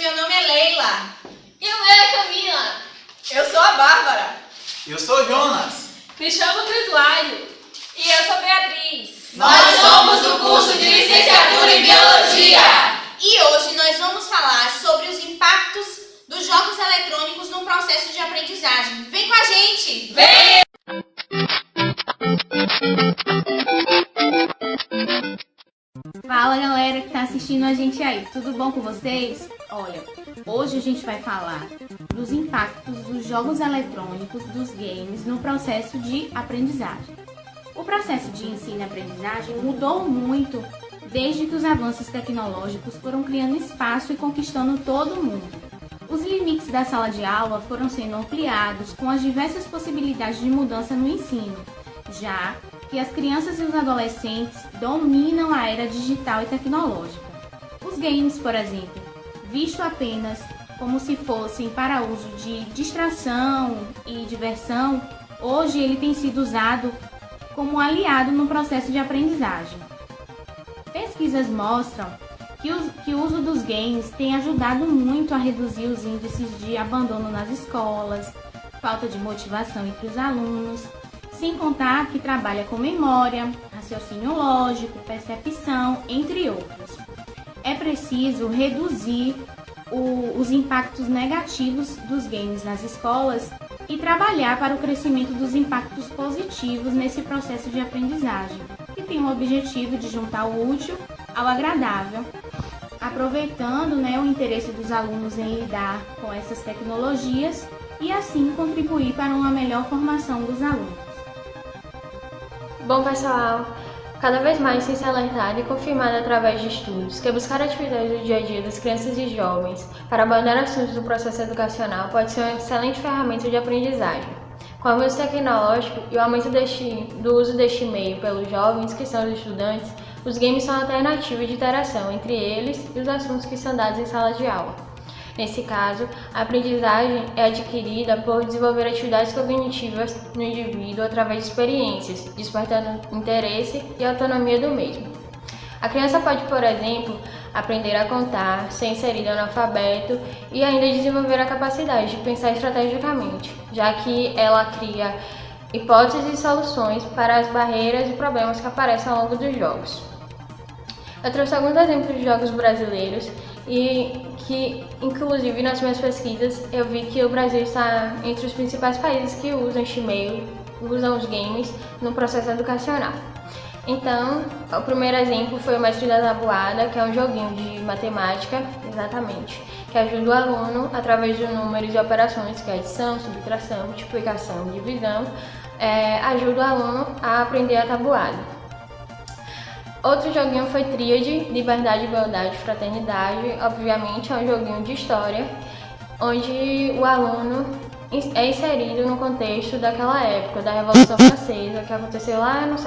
meu nome é Leila. E o meu é Camila. Eu sou a Bárbara. Eu sou Jonas. Me chamo Crislane. E eu sou Beatriz. Nós somos do curso de Licenciatura em Biologia. E hoje nós vamos falar sobre os impactos dos jogos eletrônicos no processo de aprendizagem. Vem com a gente! Vem! Fala galera que tá assistindo a gente aí, tudo bom com vocês? Olha, hoje a gente vai falar dos impactos dos jogos eletrônicos, dos games, no processo de aprendizagem. O processo de ensino e aprendizagem mudou muito desde que os avanços tecnológicos foram criando espaço e conquistando todo o mundo. Os limites da sala de aula foram sendo ampliados com as diversas possibilidades de mudança no ensino, já que as crianças e os adolescentes dominam a era digital e tecnológica. Os games, por exemplo, visto apenas como se fossem para uso de distração e diversão, hoje ele tem sido usado como aliado no processo de aprendizagem. Pesquisas mostram que o uso dos games tem ajudado muito a reduzir os índices de abandono nas escolas, falta de motivação entre os alunos, sem contar que trabalha com memória, raciocínio lógico, percepção, entre outros. É preciso reduzir os impactos negativos dos games nas escolas e trabalhar para o crescimento dos impactos positivos nesse processo de aprendizagem, que tem o objetivo de juntar o útil ao agradável, aproveitando o interesse dos alunos em lidar com essas tecnologias e assim contribuir para uma melhor formação dos alunos. Bom, pessoal, cada vez mais tem se alertado e confirmado através de estudos que buscar atividades do dia a dia das crianças e jovens para abordar assuntos do processo educacional pode ser uma excelente ferramenta de aprendizagem. Com o avanço tecnológico e o aumento do uso deste meio pelos jovens que são os estudantes, os games são alternativas de interação entre eles e os assuntos que são dados em sala de aula. Nesse caso, a aprendizagem é adquirida por desenvolver atividades cognitivas no indivíduo através de experiências, despertando interesse e autonomia do mesmo. A criança pode, por exemplo, aprender a contar, ser inserida no alfabeto e ainda desenvolver a capacidade de pensar estrategicamente, já que ela cria hipóteses e soluções para as barreiras e problemas que aparecem ao longo dos jogos. Eu trouxe alguns exemplos de jogos brasileiros e que, inclusive, nas minhas pesquisas, eu vi que o Brasil está entre os principais países que usam este meio, usam os games no processo educacional. Então, o primeiro exemplo foi o Mestre da Tabuada, que é um joguinho de matemática, exatamente, que ajuda o aluno, através de números e operações, que é adição, subtração, multiplicação, divisão, ajuda o aluno a aprender a tabuada. Outro joguinho foi Tríade, Liberdade, Igualdade e Fraternidade. Obviamente é um joguinho de história, onde o aluno é inserido no contexto daquela época, da Revolução Francesa, que aconteceu lá no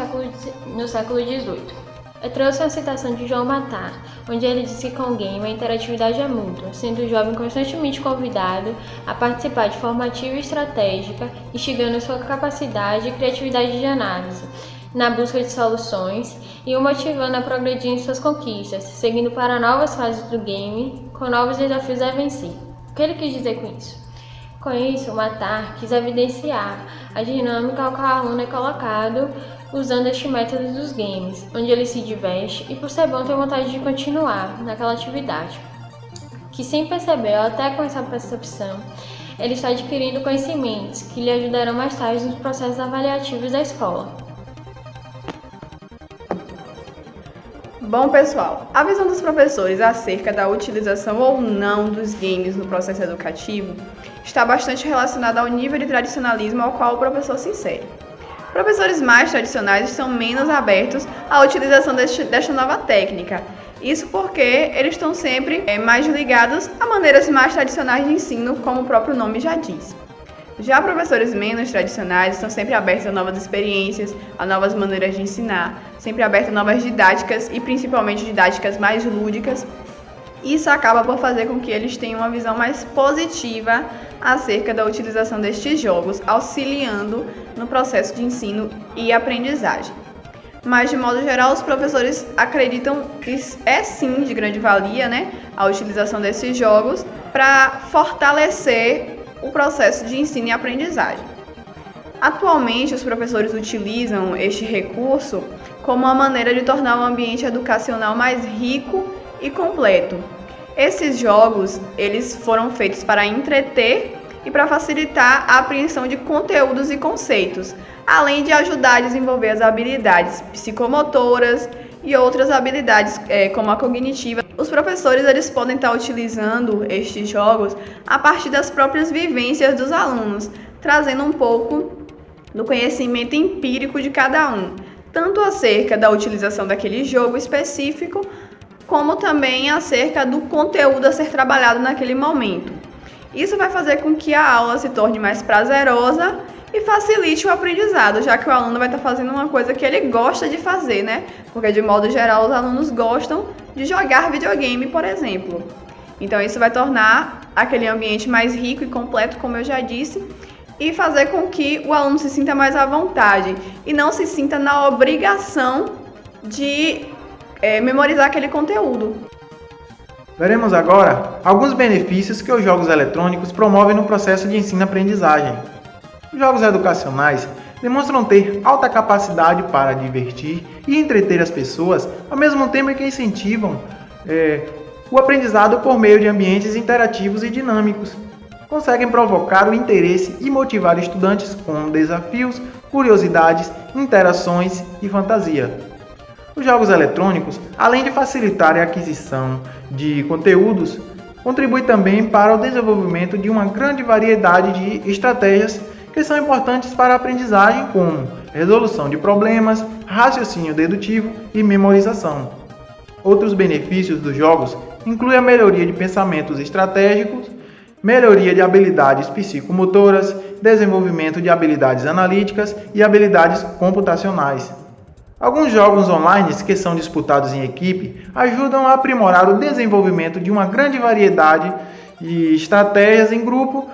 século XVIII. Eu trouxe uma citação de João Matar, onde ele disse que com o game a interatividade é mútua, sendo o jovem constantemente convidado a participar de forma ativa e estratégica, instigando sua capacidade e criatividade de análise, na busca de soluções e o motivando a progredir em suas conquistas, seguindo para novas fases do game, com novos desafios a vencer. O que ele quis dizer com isso? Com isso, Matar quis evidenciar a dinâmica ao qual o aluno é colocado usando este método dos games, onde ele se diverte e, por ser bom, tem vontade de continuar naquela atividade. Que sem perceber ou até com essa percepção, ele está adquirindo conhecimentos que lhe ajudarão mais tarde nos processos avaliativos da escola. Bom, pessoal, a visão dos professores acerca da utilização ou não dos games no processo educativo está bastante relacionada ao nível de tradicionalismo ao qual o professor se insere. Professores mais tradicionais estão menos abertos à utilização desta nova técnica. Isso porque eles estão sempre mais ligados a maneiras mais tradicionais de ensino, como o próprio nome já diz. Já professores menos tradicionais estão sempre abertos a novas experiências, a novas maneiras de ensinar, sempre abertos a novas didáticas e principalmente didáticas mais lúdicas. Isso acaba por fazer com que eles tenham uma visão mais positiva acerca da utilização destes jogos, auxiliando no processo de ensino e aprendizagem. mas de modo geral os professores acreditam que é sim de grande valia, né, a utilização desses jogos para fortalecer o processo de ensino e aprendizagem. Atualmente, os professores utilizam este recurso como uma maneira de tornar o ambiente educacional mais rico e completo. Esses jogos, eles foram feitos para entreter e para facilitar a apreensão de conteúdos e conceitos, além de ajudar a desenvolver as habilidades psicomotoras e outras habilidades como a cognitiva. Os professores eles podem estar utilizando estes jogos a partir das próprias vivências dos alunos, trazendo um pouco do conhecimento empírico de cada um, tanto acerca da utilização daquele jogo específico, como também acerca do conteúdo a ser trabalhado naquele momento. Isso vai fazer com que a aula se torne mais prazerosa e facilite o aprendizado, já que o aluno vai estar fazendo uma coisa que ele gosta de fazer, né? Porque, de modo geral, os alunos gostam de jogar videogame, por exemplo. Então, isso vai tornar aquele ambiente mais rico e completo, como eu já disse, e fazer com que o aluno se sinta mais à vontade e não se sinta na obrigação de memorizar aquele conteúdo. Veremos agora alguns benefícios que os jogos eletrônicos promovem no processo de ensino-aprendizagem. Os jogos educacionais demonstram ter alta capacidade para divertir e entreter as pessoas, ao mesmo tempo que incentivam o aprendizado por meio de ambientes interativos e dinâmicos. Conseguem provocar o interesse e motivar estudantes com desafios, curiosidades, interações e fantasia. Os jogos eletrônicos, além de facilitar a aquisição de conteúdos, contribuem também para o desenvolvimento de uma grande variedade de estratégias que são importantes para a aprendizagem, como resolução de problemas, raciocínio dedutivo e memorização. Outros benefícios dos jogos incluem a melhoria de pensamentos estratégicos, melhoria de habilidades psicomotoras, desenvolvimento de habilidades analíticas e habilidades computacionais. Alguns jogos online que são disputados em equipe ajudam a aprimorar o desenvolvimento de uma grande variedade de estratégias em grupo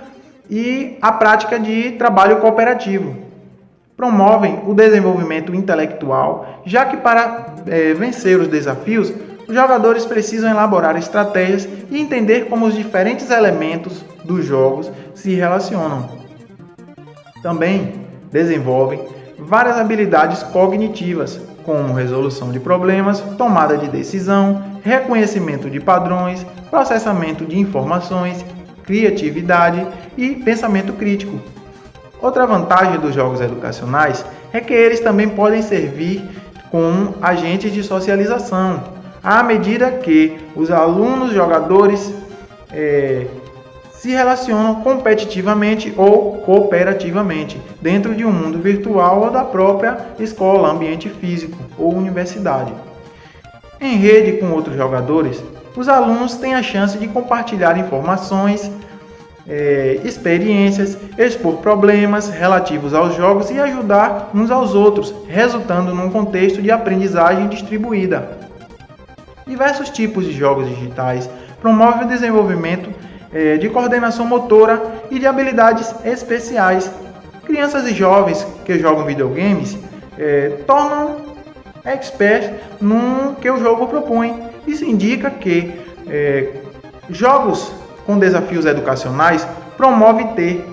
e a prática de trabalho cooperativo. Promovem o desenvolvimento intelectual, já que para vencer os desafios, os jogadores precisam elaborar estratégias e entender como os diferentes elementos dos jogos se relacionam. Também desenvolvem várias habilidades cognitivas, como resolução de problemas, tomada de decisão, reconhecimento de padrões, processamento de informações, criatividade e pensamento crítico. Outra vantagem dos jogos educacionais é que eles também podem servir como agentes de socialização, à medida que os alunos jogadores se relacionam competitivamente ou cooperativamente dentro de um mundo virtual ou da própria escola, ambiente físico ou universidade. Em rede com outros jogadores, os alunos têm a chance de compartilhar informações, experiências, expor problemas relativos aos jogos e ajudar uns aos outros, resultando num contexto de aprendizagem distribuída. Diversos tipos de jogos digitais promovem o desenvolvimento de coordenação motora e de habilidades especiais. Crianças e jovens que jogam videogames tornam experts no que o jogo propõe. Isso indica que jogos com desafios educacionais promovem ter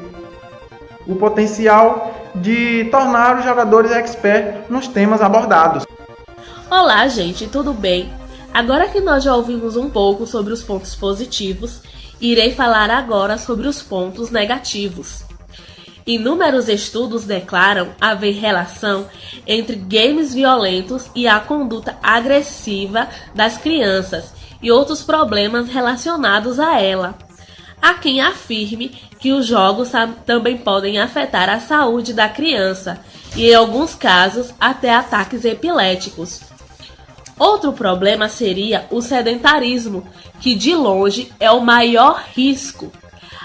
o potencial de tornar os jogadores experts nos temas abordados. Olá, gente, tudo bem? Agora que nós já ouvimos um pouco sobre os pontos positivos, irei falar agora sobre os pontos negativos. Inúmeros estudos declaram haver relação entre games violentos e a conduta agressiva das crianças e outros problemas relacionados a ela. Há quem afirme que os jogos também podem afetar a saúde da criança e, em alguns casos, até ataques epiléticos. Outro problema seria o sedentarismo, que de longe é o maior risco.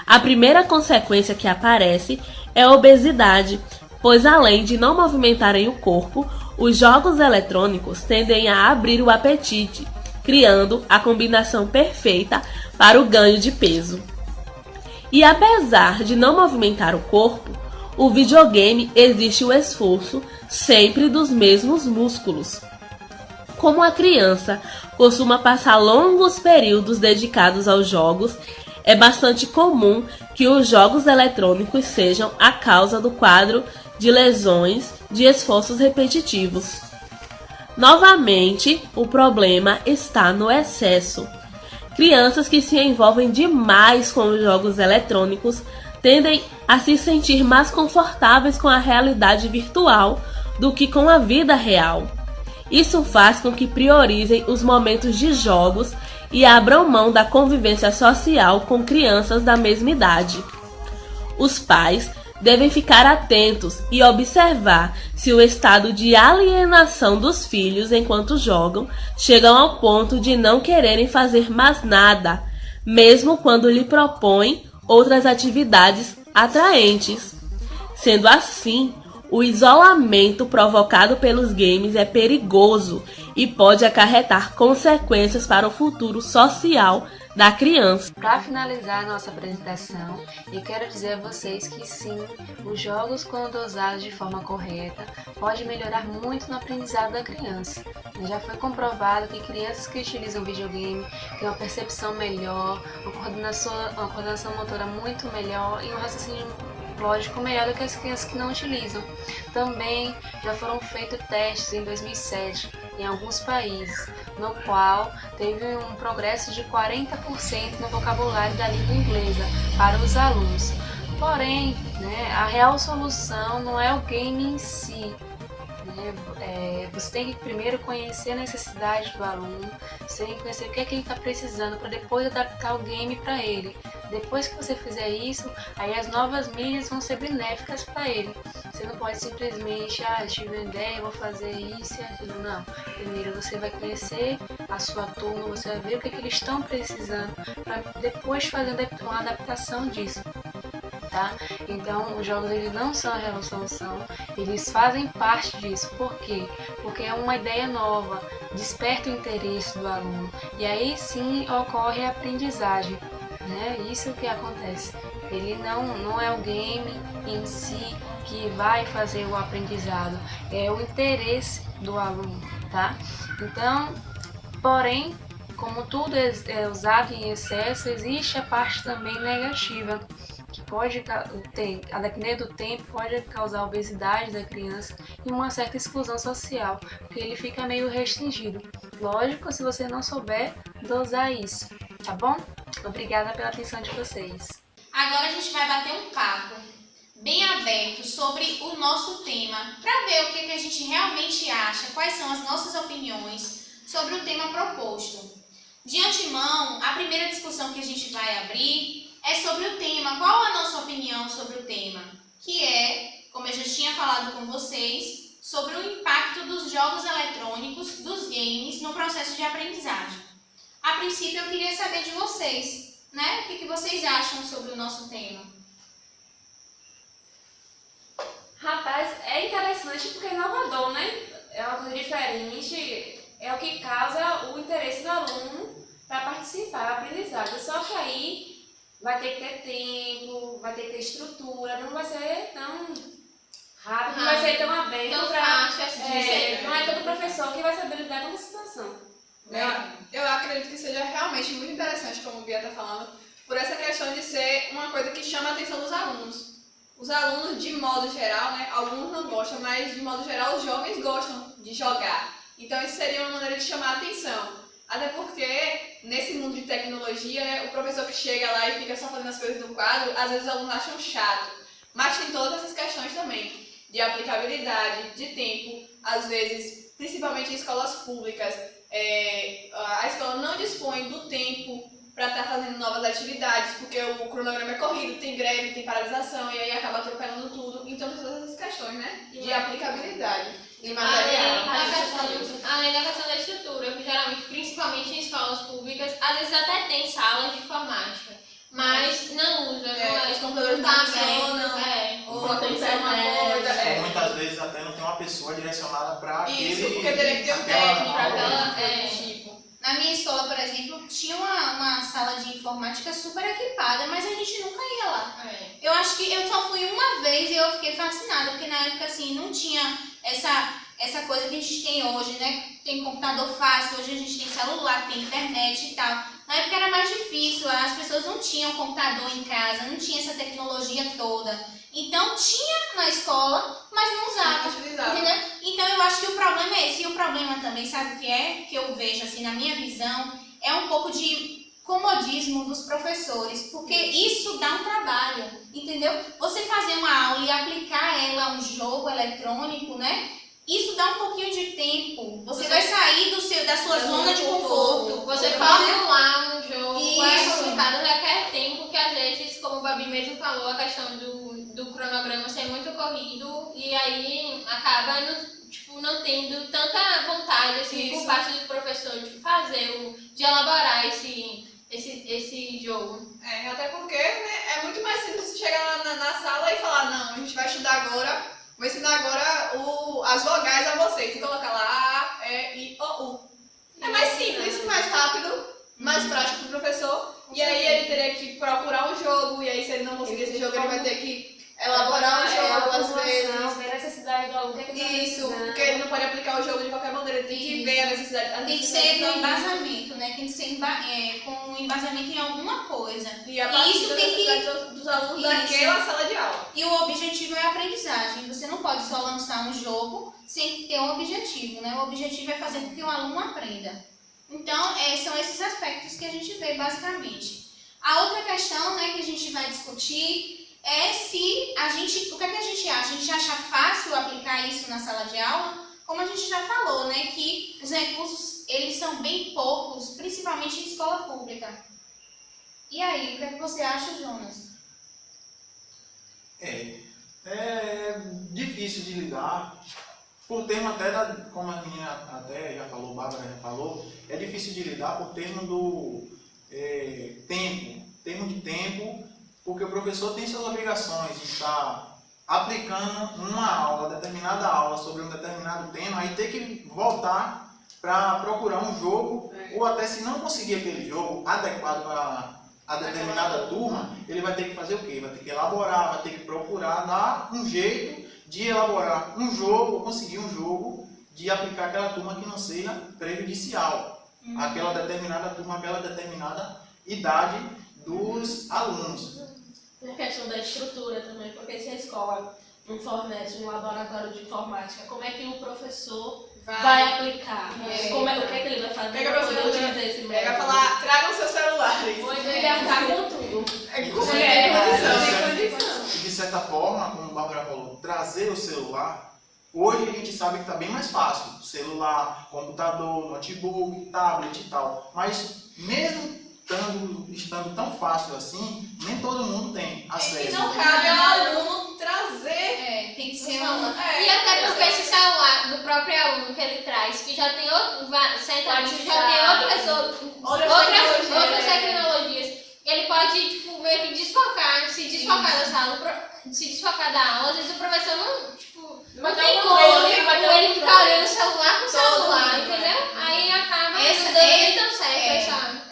A primeira consequência que aparece é a obesidade, pois além de não movimentarem o corpo, os jogos eletrônicos tendem a abrir o apetite, criando a combinação perfeita para o ganho de peso. E apesar de não movimentar o corpo, o videogame exige o esforço sempre dos mesmos músculos. Como a criança costuma passar longos períodos dedicados aos jogos, é bastante comum que os jogos eletrônicos sejam a causa do quadro de lesões de esforços repetitivos. Novamente, o problema está no excesso. Crianças que se envolvem demais com os jogos eletrônicos tendem a se sentir mais confortáveis com a realidade virtual do que com a vida real. Isso faz com que priorizem os momentos de jogos e abram mão da convivência social com crianças da mesma idade. Os pais devem ficar atentos e observar se o estado de alienação dos filhos enquanto jogam chegam ao ponto de não quererem fazer mais nada, mesmo quando lhe propõem outras atividades atraentes. Sendo assim, o isolamento provocado pelos games é perigoso e pode acarretar consequências para o futuro social da criança. Para finalizar nossa apresentação, eu quero dizer a vocês que sim, os jogos, quando usados de forma correta, pode melhorar muito no aprendizado da criança. Já foi comprovado que crianças que utilizam videogame têm uma percepção melhor, uma coordenação motora muito melhor e um raciocínio lógico melhor do que as crianças que não utilizam. Também já foram feitos testes em 2007 em alguns países, no qual teve um progresso de 40% no vocabulário da língua inglesa para os alunos. Porém, a real solução não é o game em si. Você tem que primeiro conhecer a necessidade do aluno, você tem que conhecer o que é que ele está precisando para depois adaptar o game para ele. Depois que você fizer isso, aí as novas mídias vão ser benéficas para ele. Você não pode simplesmente, tive uma ideia, vou fazer isso e aquilo. Não. Primeiro você vai conhecer a sua turma, você vai ver o que é que eles estão precisando, para depois fazer uma adaptação disso. Tá? Então, os jogos eles não são a real solução, eles fazem parte disso. Por quê? Porque é uma ideia nova, desperta o interesse do aluno e aí sim ocorre a aprendizagem. Isso que acontece. Ele não é o game em si que vai fazer o aprendizado, é o interesse do aluno, tá? Então, porém, como tudo é usado em excesso, existe a parte também negativa, que pode, a depender do tempo, pode causar obesidade da criança e uma certa exclusão social, porque ele fica meio restringido. Lógico, se você não souber dosar isso, tá bom? Obrigada pela atenção de vocês. Agora a gente vai bater um papo bem aberto sobre o nosso tema, para ver o que a gente realmente acha, quais são as nossas opiniões sobre o tema proposto. De antemão, a primeira discussão que a gente vai abrir é sobre o tema. Qual a nossa opinião sobre o tema? Que é, como eu já tinha falado com vocês, sobre o impacto dos jogos eletrônicos, dos games, no processo de aprendizagem. A princípio, eu queria saber de vocês, o que vocês acham sobre o nosso tema? Rapaz, é interessante porque é inovador, É uma coisa diferente, é o que causa o interesse do aluno para participar da aprendizagem. Só que aí vai ter que ter tempo, vai ter que ter estrutura, não vai ser tão rápido, não vai ser tão aberto para... não é todo professor que vai saber lidar com essa situação. Eu acredito que seja realmente muito interessante, como o Bia está falando, por essa questão de ser uma coisa que chama a atenção dos alunos. Os alunos, de modo geral, alguns não gostam, mas de modo geral os jovens gostam de jogar. Então isso seria uma maneira de chamar a atenção. Até porque, nesse mundo de tecnologia, o professor que chega lá e fica só fazendo as coisas no quadro, às vezes os alunos acham chato. Mas tem todas essas questões também, de aplicabilidade, de tempo, às vezes, principalmente em escolas públicas, a escola não dispõe do tempo para estar fazendo novas atividades, porque o cronograma é corrido, tem greve, tem paralisação, e aí acaba atropelando tudo. Então, todas essas questões, de aplicabilidade, de material. Além da questão da estrutura, que geralmente, principalmente em escolas públicas, às vezes até tem salas de informática, mas não usa, os computadores não funcionam, ou acontece uma coisa. Ou muitas vezes até não tem uma pessoa direcionada para aquele... Isso, porque teria que ter um técnico para aquela tipo. Na minha escola, por exemplo, tinha uma sala de informática super equipada, mas a gente nunca ia lá. Eu acho que eu só fui uma vez e eu fiquei fascinada, porque na época, assim, não tinha essa coisa que a gente tem hoje, né? Tem computador fácil, hoje a gente tem celular, tem internet e tal. Na época era mais difícil, as pessoas não tinham computador em casa, não tinha essa tecnologia toda. Então tinha na escola, mas não usava, entendeu? Então eu acho que o problema é esse. E o problema também, sabe o que é? Que eu vejo, assim, na minha visão, é um pouco de comodismo dos professores, porque isso dá um trabalho, entendeu? Você fazer uma aula e aplicar ela a um jogo eletrônico, né? Isso dá um pouquinho de tempo. Você vai sair da sua zona de conforto. Você formular um jogo é complicado, requer tempo, que às vezes, como o Babi mesmo falou, a questão do cronograma ser muito corrido, e aí acaba não tendo tanta vontade assim, por parte do professor de fazer, de elaborar esse jogo. Até porque, né, é muito mais simples chegar na sala e falar, não, a gente vai estudar agora, vou ensinar agora as vogais a vocês. Você coloca lá A, E, I, O, U. É mais simples, mais rápido, mais prático pro professor. E aí ele teria que procurar um jogo, e aí se ele não conseguir esse jogo, ele vai ter que elaborar um jogo às vezes. Ver a necessidade do aluno, o que ele Isso, porque ele não pode aplicar o jogo de qualquer maneira, ele tem que ver a necessidade. Tem que ser com embasamento, né? Tem que ser com embasamento em alguma coisa. E a partir isso da tem necessidade dos alunos daquela sala de aula. E o objetivo é a aprendizagem. Você não pode só lançar um jogo sem ter um objetivo, né? O objetivo é fazer com que o aluno aprenda. Então, são esses aspectos que a gente vê basicamente. A outra questão, né, que a gente vai discutir é se o que é que a gente acha? A gente acha fácil aplicar isso na sala de aula? Como a gente já falou, né, que os recursos, eles são bem poucos, principalmente em escola pública. E aí, o que é que você acha, Jonas? É difícil de lidar, por termo até, como a menina até já falou, Bárbara já falou, é difícil de lidar por termo do termo de tempo, porque o professor tem suas obrigações de estar aplicando uma aula, determinada aula sobre um determinado tema, aí ter que voltar para procurar um jogo, ou até se não conseguir aquele jogo adequado para a determinada turma, ele vai ter que fazer o quê? Vai ter que elaborar, vai ter que procurar dar um jeito de elaborar um jogo, ou conseguir um jogo de aplicar aquela turma que não seja prejudicial àquela determinada turma, àquela determinada idade dos alunos. Tem a questão da estrutura também, porque se a escola não fornece um laboratório de informática, como é que o professor vai aplicar? O que é que ele vai fazer? Pega para poder utilizar esse método. Pega falar, tragam seus celulares. Ele vai com tudo. De certa forma, como a Bárbara falou, trazer o celular, hoje a gente sabe que está bem mais fácil. Celular, computador, notebook, tablet e tal. Mas mesmo estando tão fácil assim, nem todo mundo tem acesso. E não cabe ao aluno trazer. Tem que ser E até porque esse celular do próprio aluno que ele traz, que já tem outras tecnologias, ele pode meio que se desfocar da sala, se desfocar da aula. Às vezes o professor não tem como ele ficar olhando o celular com o celular, entendeu? Aí acaba não dando tão certo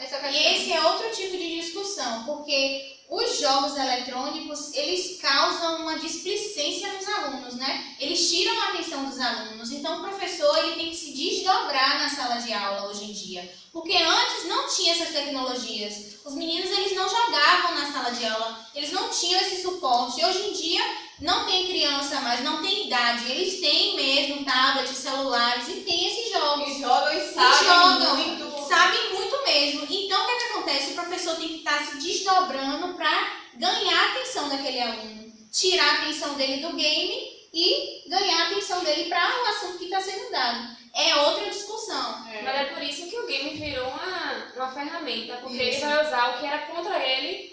essa questão. E esse é outro tipo de discussão, porque os jogos eletrônicos, eles causam uma displicência nos alunos, né? Eles tiram a atenção dos alunos. Então, o professor ele tem que se desdobrar na sala de aula hoje em dia. Porque antes não tinha essas tecnologias. Os meninos, eles não jogavam na sala de aula. Eles não tinham esse suporte. Hoje em dia, não tem criança mais, não tem idade. Eles têm mesmo tablets, celulares e tem esses jogos. E jogam e sabem muito. Sabem muito mesmo. Então, o que acontece? O professor tem que estar se desdobrando para ganhar a atenção daquele aluno. Tirar a atenção dele do game e ganhar a atenção dele para o assunto que está sendo dado. É outra discussão. Mas é por isso que o game virou uma ferramenta, porque ele vai usar o que era contra ele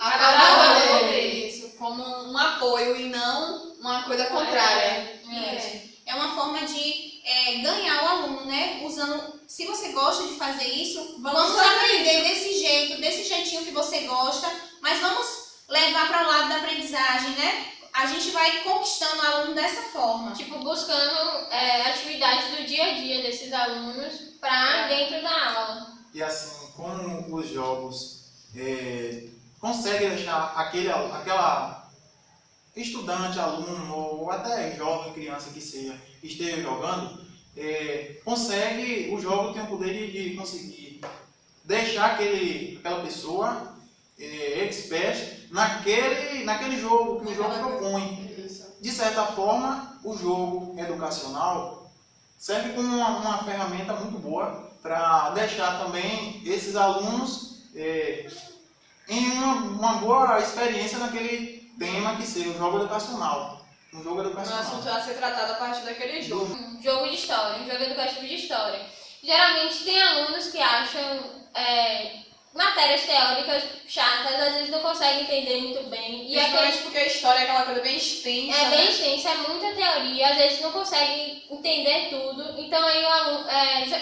isso, como um apoio e não uma coisa contrária. É uma forma de ganhar o aluno, né? Usando, se você gosta de fazer isso, vamos aprender desse jeito, desse jeitinho que você gosta, mas vamos levar para o lado da aprendizagem, né? A gente vai conquistando o aluno dessa forma. Buscando atividades do dia a dia desses alunos para dentro da aula. e assim, como os jogos conseguem deixar aquela estudante, aluno ou até jovem, criança que seja, que esteja jogando, o jogo tem o poder de conseguir deixar aquela pessoa expert naquele jogo que o jogo propõe. De certa forma, o jogo educacional serve como uma ferramenta muito boa para deixar também esses alunos em uma boa experiência naquele tema que seja o jogo educacional. Um jogo educacional. Um assunto a ser tratado a partir daquele jogo. Jogo de história, um jogo educativo de história. Geralmente tem alunos que acham matérias teóricas chatas, às vezes não conseguem entender muito bem. Principalmente porque a história é aquela coisa bem extensa. É bem extensa, é muita teoria, às vezes não conseguem entender tudo. Então aí o aluno,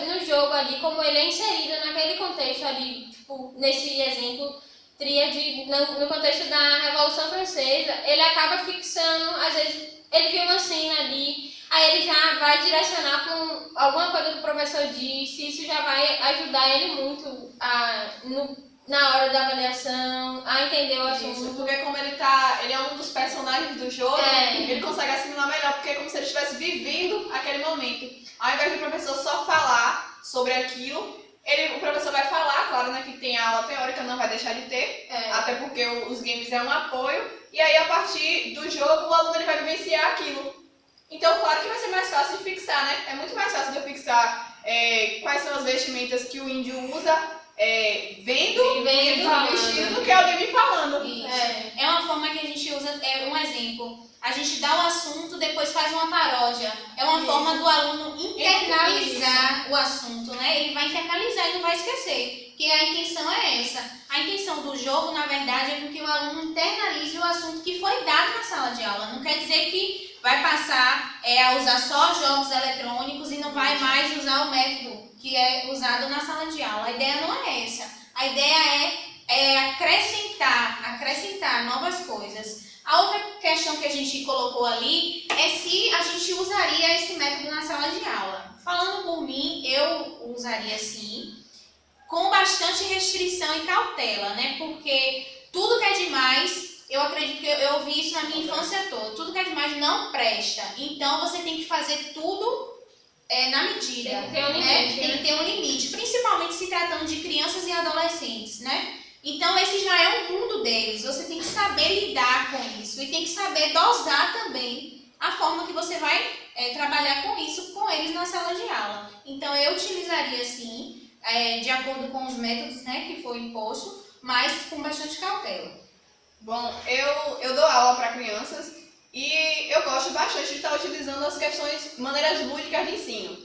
no jogo ali, como ele é inserido naquele contexto ali, tipo, nesse exemplo, tríade, no contexto da Revolução Francesa, ele acaba fixando, às vezes ele viu uma cena ali, aí ele já vai direcionar com alguma coisa que o professor disse, isso já vai ajudar ele muito na hora da avaliação, a entender o assunto. Isso, porque como ele é um dos personagens do jogo, ele consegue assimilar melhor, porque é como se ele estivesse vivendo aquele momento. Ao invés do professor só falar sobre aquilo, o professor vai falar, claro, né, que tem a aula teórica, não vai deixar de ter, até porque os games é um apoio, e aí a partir do jogo o aluno ele vai vivenciar aquilo. Então, claro que vai ser mais fácil de fixar, né? É muito mais fácil de eu fixar quais são as vestimentas que o índio usa, vendo o vestido, do que alguém me falando. Isso. É uma forma que a gente usa, um exemplo. A gente dá o assunto, depois faz uma paródia. É uma forma do aluno internalizar o assunto, né? Ele vai internalizar e não vai esquecer. Que a intenção é essa. A intenção do jogo, na verdade, é que o aluno internalize o assunto que foi dado na sala de aula. Não quer dizer que vai passar a usar só jogos eletrônicos e não vai mais usar o método que é usado na sala de aula. A ideia não é essa. A ideia é acrescentar novas coisas. A outra questão que a gente colocou ali é se a gente usaria esse método na sala de aula. Falando por mim, eu usaria sim, com bastante restrição e cautela, né? Porque tudo que é demais, eu acredito que eu ouvi isso na minha infância toda, tudo que é demais não presta. Então você tem que fazer tudo na medida. Tem que ter um limite. Tem que ter um limite, principalmente se tratando de crianças e adolescentes, né? Então esse já é o mundo deles, você tem que saber lidar com isso e tem que saber dosar também a forma que você vai trabalhar com isso com eles na sala de aula. Então eu utilizaria sim, de acordo com os métodos, né, que foi imposto, mas com bastante cautela. Bom, eu dou aula para crianças e eu gosto bastante de estar utilizando as maneiras lúdicas de ensino.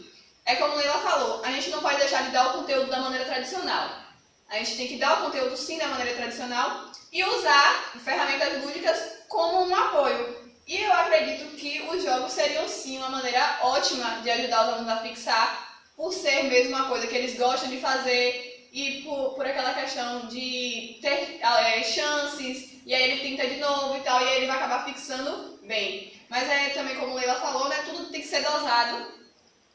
É como a Leila falou, a gente não pode deixar de dar o conteúdo da maneira tradicional. A gente tem que dar o conteúdo sim da maneira tradicional e usar ferramentas lúdicas como um apoio. E eu acredito que os jogos seriam sim uma maneira ótima de ajudar os alunos a fixar, por ser mesmo uma coisa que eles gostam de fazer e por aquela questão de ter chances, e aí ele tenta de novo e tal, e aí ele vai acabar fixando bem. Mas também, como Leila falou, né, tudo tem que ser dosado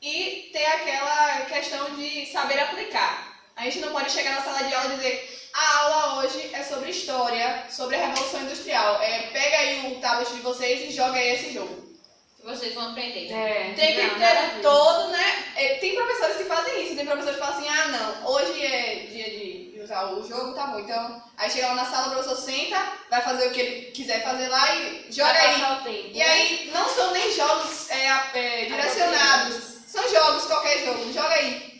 e ter aquela questão de saber aplicar. A gente não pode chegar na sala de aula e dizer a aula hoje é sobre história, sobre a Revolução Industrial. Pega aí o tablet de vocês e joga aí esse jogo. Que vocês vão aprender. Tem que ter todo, né? Tem professores que fazem isso, tem professores que falam assim, não, hoje é dia de usar o jogo, tá bom. Então, aí chega lá na sala, o professor senta, vai fazer o que ele quiser fazer lá e joga aí. E aí, não são nem jogos direcionados, são jogos, qualquer jogo, joga aí.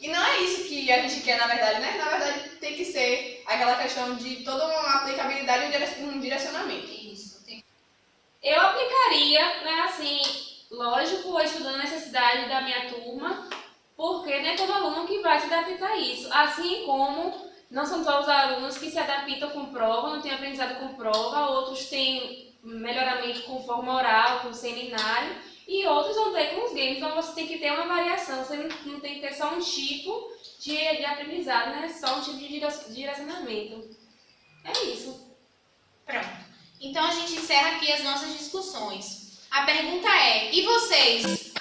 E não é isso que a gente quer, na verdade, né? Na verdade, tem que ser aquela questão de toda uma aplicabilidade e um direcionamento. Isso. Eu aplicaria, né, assim, lógico, estudando a necessidade da minha turma, porque não é todo aluno que vai se adaptar a isso. Assim como não são todos os alunos que se adaptam com prova, não têm aprendizado com prova, outros têm melhoramento com forma oral, com seminário, e outros vão ter com os games. Então você tem que ter uma variação, você não tem que ter só um tipo de aprendizado, né? Só um tipo de direcionamento. É isso. Pronto. Então a gente encerra aqui as nossas discussões. A pergunta é, e vocês?